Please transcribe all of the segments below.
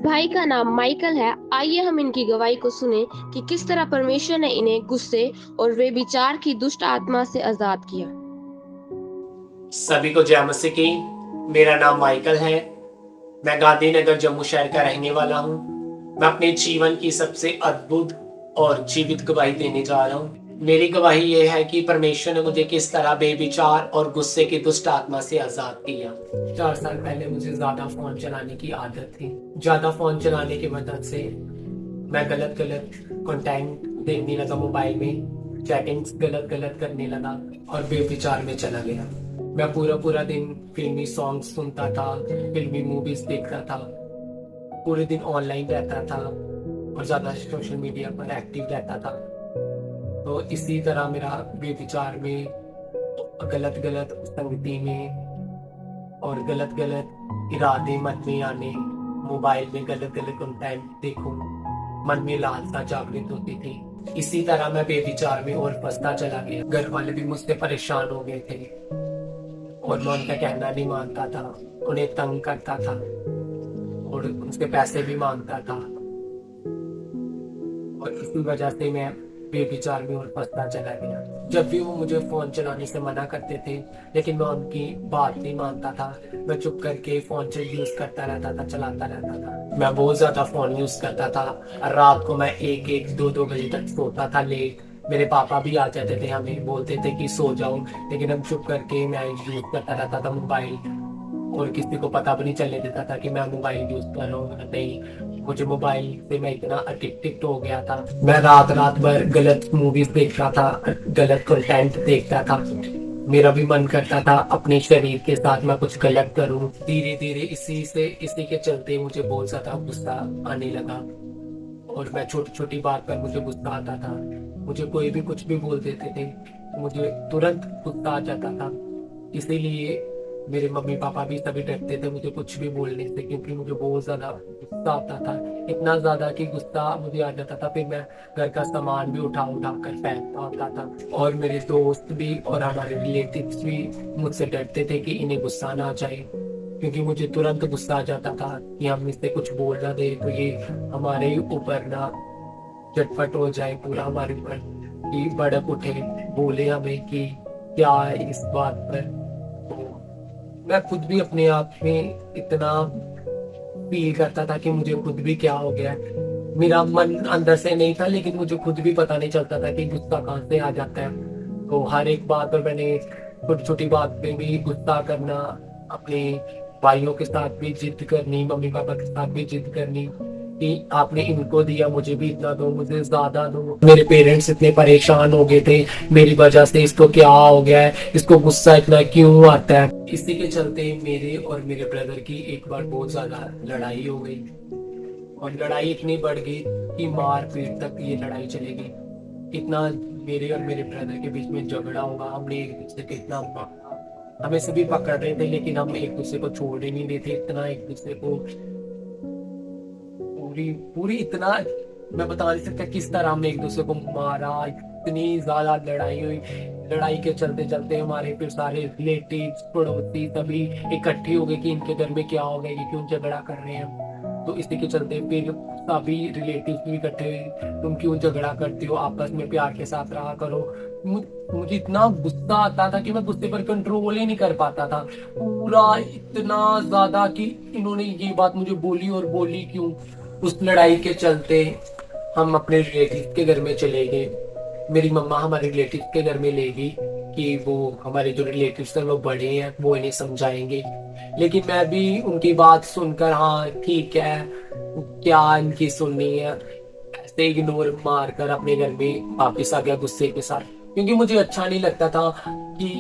भाई का नाम माइकल है। आइए हम इनकी गवाही को सुने कि किस तरह परमेश्वर ने इन्हें गुस्से और व्यभिचार की दुष्ट आत्मा से आजाद किया। सभी को जय मसीह की। मेरा नाम माइकल है। मैं गांधीनगर जम्मू शहर का रहने वाला हूँ। मैं अपने जीवन की सबसे अद्भुत और जीवित गवाही देने जा रहा हूँ। मेरी गवाही ये है कि परमेश्वर ने मुझे किस तरह बेविचार और गुस्से की दुष्ट आत्मा से आजाद किया। 4 साल पहले मुझे ज्यादा फोन चलाने की आदत थी। ज्यादा फोन चलाने की वजह से मैं गलत गलत कंटेंट देखने लगा, मोबाइल में चैटिंग्स गलत गलत करने लगा और बेविचार में चला गया। मैं पूरा पूरा दिन फिल्मी सॉन्ग्स सुनता था, फिल्मी मूवीज देखता था, पूरे दिन ऑनलाइन रहता था और ज्यादा सोशल मीडिया पर एक्टिव रहता था। तो इसी तरह मेरा बेविचार में, गलत गलत संगति में और गलत गलत इरादे मन में आने, मोबाइल में गलत गलत कंटेंट देखूं, मन में लालसा जागृत होती थी। इसी तरह मैं बेविचार में और फंसता चला गया। घर वाले भी मुझसे परेशान हो गए थे और मैं उनका कहना नहीं मानता था, उन्हें तंग करता था और उनसे पैसे भी मांगता था और इसी वजह से मैं बेविचार में और फंसता चला गया। जब भी वो मुझे फोन चलाने से मना करते थे, लेकिन मैं उनकी बात नहीं मानता था। मैं चुप करके फोन से यूज करता रहता था, चलाता रहता था। मैं बहुत ज्यादा फोन यूज करता था। रात को मैं 1-1, 2-2 बजे तक सोता था लेट। मेरे पापा भी आ जाते थे, हमें बोलते थे कि सो जाओ, लेकिन हम चुप करके मैं यूज करता रहता था मोबाइल और किसी को पता भी नहीं चलने देता था कि मैं मोबाइल यूज कर रहा हूँ। नहीं, मुझे मोबाइल से मैं इतना अडिक्टेड हो गया था। मैं रात रात भर गलत मूवीज देखता था, गलत कंटेंट देखता था। मेरा भी मन करता था अपने शरीर के साथ मैं कुछ गलत करूं। धीरे धीरे इसी के चलते मुझे बहुत ज्यादा गुस्सा आने लगा और मैं छोटी छोटी बात पर मुझे गुस्सा आता था। मुझे कोई भी कुछ भी बोल देते थे, मुझे तुरंत गुस्सा आ जाता था। इसीलिए मेरे मम्मी पापा भी सभी डरते थे मुझे कुछ भी बोलने से, क्योंकि मुझे बहुत ज्यादा गुस्सा आता था। इतना ज्यादा कि गुस्सा मुझे आ जाता था, फिर मैं घर का सामान भी उठा उठा कर फेंकता होता था। और मेरे दोस्त भी और हमारे रिलेटिव्स भी मुझसे डरते थे कि इन्हें गुस्सा ना आ जाए, क्योंकि मुझे तुरंत गुस्सा आ जाता था कि हम इससे कुछ बोल ना दे तो ये हमारे ऊपर ना झटपट हो जाए, पूरा हमारे ऊपर कि भड़क उठे, बोले हमें कि क्या है इस बात पर। मैं खुद भी अपने आप में इतना फील करता था कि मुझे खुद भी क्या हो गया है। मेरा मन अंदर से नहीं था, लेकिन मुझे खुद भी पता नहीं चलता था कि गुस्सा कहाँ से आ जाता है। तो हर एक बात पर मैंने छोटी छोटी बात पे भी गुस्सा करना, अपने भाइयों के साथ भी जिद करनी, मम्मी पापा के साथ भी जिद करनी कि आपने इनको दिया, मुझे भी इतना दो, मुझे ज्यादा दो। मेरे पेरेंट्स इतने परेशान हो गए थे मेरी वजह से, इसको क्या हो गया है, इसको गुस्सा इतना क्यों आता है। इसी के चलते मेरे और मेरे ब्रदर की एक बार बहुत ज्यादा लड़ाई हो गई और लड़ाई इतनी बढ़ गई कि मार पीट तक ये लड़ाई चलेगी। इतना मेरे और मेरे ब्रदर के बीच में झगड़ा होगा, हमने एक दूसरे को इतना मारा, हमें सभी पकड़ रहे थे लेकिन हम एक दूसरे को छोड़ ही नहीं देते। इतना एक दूसरे को पूरी पूरी इतना मैं बता नहीं सकता किस तरह हमने एक दूसरे को मारा। इतनी ज्यादा लड़ाई हुई। लड़ाई के चलते चलते हमारे फिर सारे रिलेटिव्स पड़ोसी सभी इकट्ठे हो गए कि इनके घर में क्या हो गया, ये क्यों झगड़ा कर रहे हैं। तो इसी के चलते फिर सभी रिलेटिव्स भी इकट्ठे हुए, तुम क्यों झगड़ा करते हो, आपस में प्यार के साथ रहा करो। मुझे इतना गुस्सा आता था कि मैं गुस्से पर कंट्रोल ही नहीं कर पाता था पूरा, इतना ज्यादा कि इन्होंने ये बात मुझे बोली और बोली क्यों। उस लड़ाई के चलते हम अपने रिलेटिव के घर में चले गए। मेरी मम्मा हमारे रिलेटिव के घर में ले गई कि वो हमारे जो रिलेटिव्स हैं वो बड़े हैं, वो इन्हें समझाएंगे। लेकिन मैं भी उनकी बात सुनकर हाँ ठीक है, क्या इनकी सुननी है, ऐसे इग्नोर मार कर अपने घर में वापिस आ गया गुस्से के साथ। क्योंकि मुझे अच्छा नहीं लगता था कि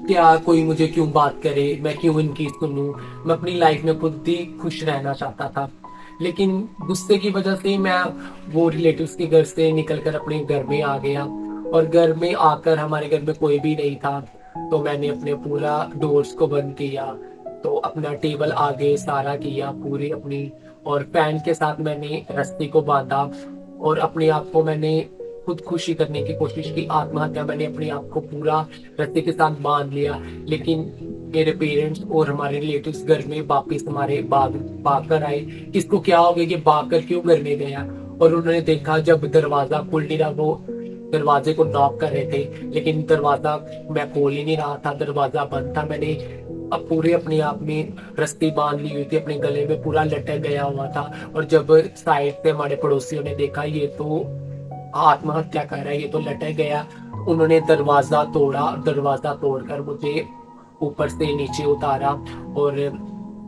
क्या कोई मुझे क्यों बात करे, मैं क्यों इनकी सुनूं। मैं अपनी लाइफ में खुद ही खुश रहना चाहता था, लेकिन गुस्से की वजह से मैं वो रिलेटिव्स के घर से निकलकर अपने घर में आ गया। और घर में आकर हमारे घर में कोई भी नहीं था, तो मैंने अपने पूरा डोर्स को बंद किया, तो अपना टेबल आगे सारा किया पूरी अपनी, और फैन के साथ मैंने रस्सी को बांधा और अपने आप को मैंने खुद खुशी करने की कोशिश की। आत्महत्या मैंने अपने आप को पूरा रस्सी के साथ बांध लिया, लेकिन मेरे पेरेंट्स और हमारे रिलेटिव्स घर में वापिस हमारे भाग कर आए। इसको क्या हो गया, कि भाग कर क्यों घर में गया। और उन्होंने देखा जब दरवाजा खुल नहीं रहा, वो दरवाजे को नॉक कर रहे थे, लेकिन दरवाजा मैं खोल ही नहीं रहा था, दरवाजा बंद था। मैंने अब पूरे अपने आप में रस्सी बांध ली हुई थी, अपने गले में पूरा लटक गया हुआ था। और जब साइड से हमारे पड़ोसियों ने देखा ये तो आत्महत्या कर रहा है, ये तो लटक गया, उन्होंने दरवाजा तोड़ा। दरवाजा तोड़कर मुझे ऊपर से नीचे उतारा और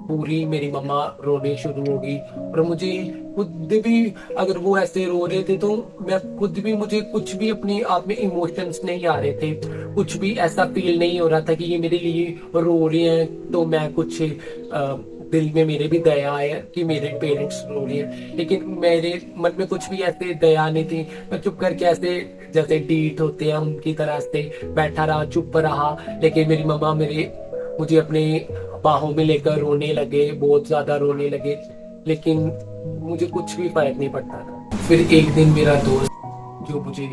पूरी मेरी मम्मा रोने शुरू हो गई। और मुझे खुद भी, अगर वो ऐसे रो रहे थे तो मैं खुद भी, मुझे कुछ भी अपने आप में इमोशंस नहीं आ रहे थे, कुछ भी ऐसा फील नहीं हो रहा था कि ये मेरे लिए रो रहे हैं। तो मैं कुछ दिल में मेरे भी दया है कि मेरे पेरेंट्स रो रहे हैं, लेकिन मेरे मन में कुछ भी ऐसे दया नहीं थी। मैं चुप करके ऐसे जैसे डीठ होते हैं उनकी तरह से बैठा रहा, चुप रहा। लेकिन मेरी मम्मा मुझे अपने बाहों में लेकर रोने लगे, बहुत ज्यादा रोने लगे, लेकिन मुझे कुछ भी फर्क नहीं पड़ता था। फिर एक दिन मेरा दोस्त जो मुझे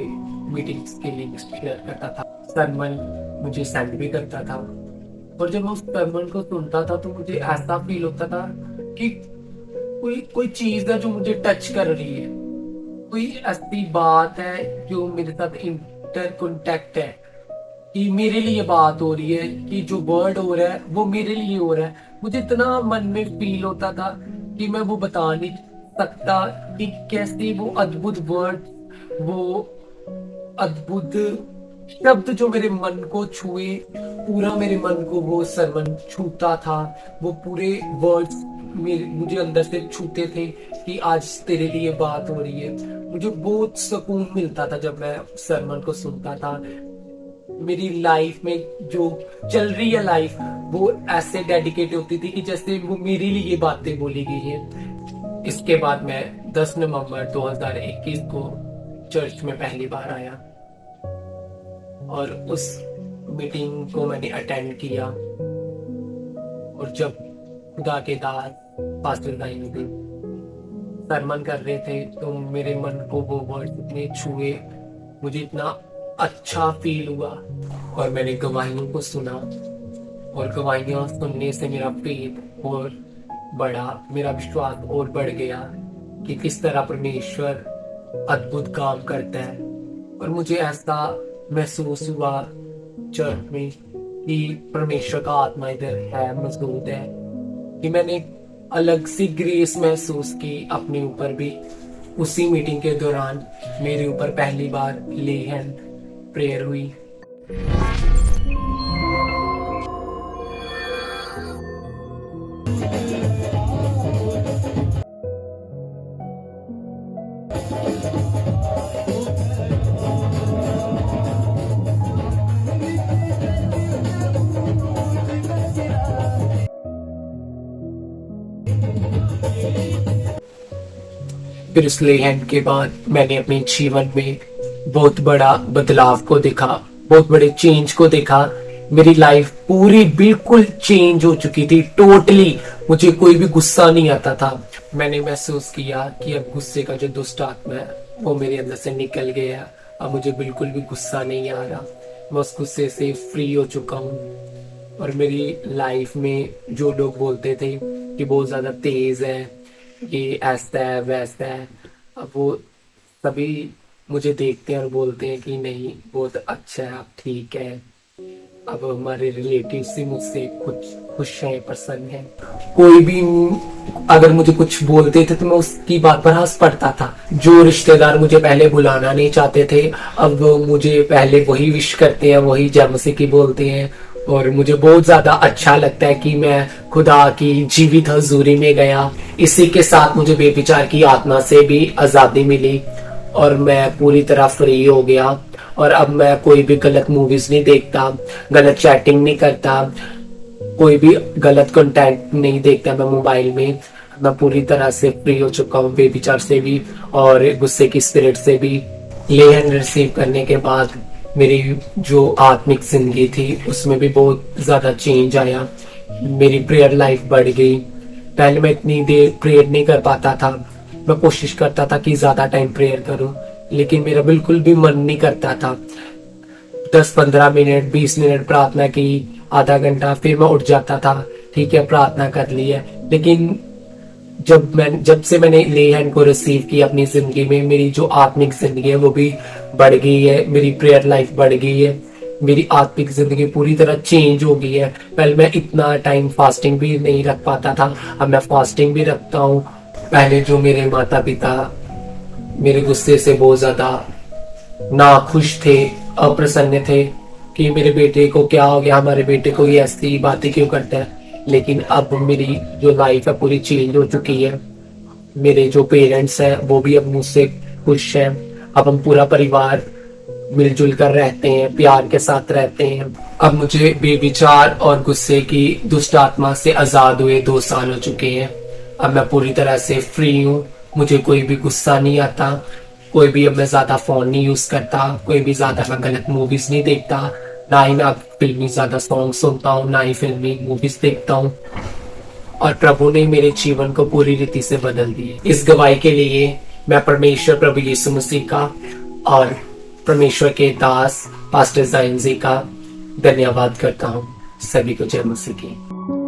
मीटिंग्स के लिए शेयर करता था, सरमन मुझे सेंड भी करता था, और जब मैं उस सरमन को सुनता था तो मुझे ऐसा फील होता था कि कोई चीज है जो मुझे टच कर रही है, कोई ऐसी बात है जो मेरे साथ इंटर कॉन्टेक्ट है, कि मेरे लिए बात हो रही है, कि जो वर्ड हो रहा है वो मेरे लिए हो रहा है। मुझे इतना मन में फील होता था कि मैं वो बता नहीं सकता कि कैसे वो अद्भुत वर्ड, वो अद्भुत शब्द जो मेरे मन को छुए, पूरा मेरे मन को वो सरमन छूता था। वो पूरे वर्ड्स मुझे अंदर से छूते थे कि आज तेरे लिए बात हो रही है। मुझे बहुत सुकून मिलता था जब मैं सरमन को सुनता था। मेरी लाइफ में जो चल रही है लाइफ, वो ऐसे डेडिकेट होती थी कि जैसे वो मेरे लिए बातें बोली गई है। इसके बाद मैं 10 नवंबर 2021 को चर्च में पहली बार आया और उस मीटिंग को मैंने अटेंड किया। और जब खुदा के दास पास्टर दाई थे सरमन कर रहे थे तो मेरे मन को वो वर्ड इतने छुए, मुझे इतना अच्छा फील हुआ। और मैंने गवाहियों को सुना, और गवाहियां सुनने से मेरा फेथ और बढ़ा, मेरा विश्वास और बढ़ गया कि किस तरह परमेश्वर अद्भुत काम करता है। और मुझे ऐसा महसूस हुआ चर्च में कि परमेश्वर का आत्मा इधर है, मौजूद है, कि मैंने अलग सी ग्रेस महसूस की अपने ऊपर भी। उसी मीटिंग के दौरान मेरे ऊपर पहली बार ले हैंड प्रेयर हुई। फिर उस ले हैंड के बाद मैंने अपने जीवन में बहुत बड़ा बदलाव को देखा, बहुत बड़े चेंज को देखा। मेरी लाइफ पूरी बिल्कुल चेंज हो चुकी थी, टोटली। मुझे कोई भी गुस्सा नहीं आता था। मैंने महसूस किया कि अब गुस्से का जो दुष्ट आत्मा है वो मेरे अंदर से निकल गया। अब मुझे बिल्कुल भी गुस्सा नहीं आ रहा, मैं उस गुस्से से फ्री हो चुका हूँ। और मेरी लाइफ में जो लोग बोलते थे कि बहुत ज्यादा तेज है, ये ऐसा है वैसा है, अब वो सभी मुझे देखते हैं और बोलते हैं कि नहीं बहुत अच्छा है, आप ठीक है। अब हमारे रिलेटिव से मुझसे कुछ खुश है, प्रसन्न है। कोई भी अगर मुझे कुछ बोलते थे तो मैं उसकी बात पर हंस पड़ता था। जो रिश्तेदार मुझे पहले बुलाना नहीं चाहते थे, अब मुझे पहले वही विश करते हैं, वही जय मसीह की बोलते हैं। और मुझे बहुत ज्यादा अच्छा लगता है कि मैं खुदा की जीवित हजूरी में गया। इसी के साथ मुझे बेविचार की आत्मा से भी आजादी मिली और मैं पूरी तरह फ्री हो गया। और अब मैं कोई भी गलत मूवीज नहीं देखता, गलत चैटिंग नहीं करता, कोई भी गलत कंटेंट नहीं देखता मैं मोबाइल में। मैं पूरी तरह से फ्री हो चुका हूँ बेविचार से भी और गुस्से की स्पिरिट से भी। ले हैंड रिसीव करने के बाद मेरी जो आत्मिक जिंदगी थी उसमें भी बहुत ज्यादा चेंज आया। मेरी प्रेयर लाइफ बढ़ गई। पहले मैं इतनी देर प्रेयर नहीं कर पाता था, मैं कोशिश करता था कि ज्यादा टाइम प्रेयर करूं, लेकिन मेरा बिल्कुल भी मन नहीं करता था। 10-15 मिनट 20 मिनट प्रार्थना की, आधा घंटा, फिर मैं उठ जाता था, ठीक है प्रार्थना कर ली है। लेकिन जब से मैंने ले हैंड को रिसीव किया अपनी जिंदगी में, मेरी जो आत्मिक जिंदगी है वो भी बढ़ गई है, मेरी प्रेयर लाइफ बढ़ गई है, मेरी आत्मिक जिंदगी पूरी तरह चेंज हो गई है। पहले मैं इतना टाइम फास्टिंग भी नहीं रख पाता था, अब मैं फास्टिंग भी रखता हूँ। पहले जो मेरे माता पिता मेरे गुस्से से बहुत ज्यादा नाखुश थे, अप्रसन्न थे कि मेरे बेटे को क्या हो गया, हमारे बेटे को ये ऐसी बातें क्यों करता है। लेकिन अब मेरी जो लाइफ है पूरी चेंज हो चुकी है। मेरे जो पेरेंट्स हैं वो भी अब मुझसे खुश हैं। अब हम पूरा परिवार मिलजुल कर रहते हैं, प्यार के साथ रहते हैं। अब मुझे बेविचार और गुस्से की दुष्ट आत्मा से आजाद हुए 2 साल हो चुके हैं। अब मैं पूरी तरह से फ्री हूँ, मुझे कोई भी गुस्सा नहीं आता, कोई भी अब मैं ज्यादा फोन नहीं यूज करता, कोई भी ज्यादा मैं गलत मूवीज नहीं देखता, ना ही मैं फिल्मी ज्यादा सॉन्ग सुनता हूँ, ना ही फिल्मी मूवीज देखता हूँ। और प्रभु ने मेरे जीवन को पूरी रीति से बदल दिया। इस गवाही के लिए मैं परमेश्वर प्रभु यीशु मसीह का और परमेश्वर के दास पास्टर जाइन जी का धन्यवाद करता हूँ। सभी को जय मसीह की।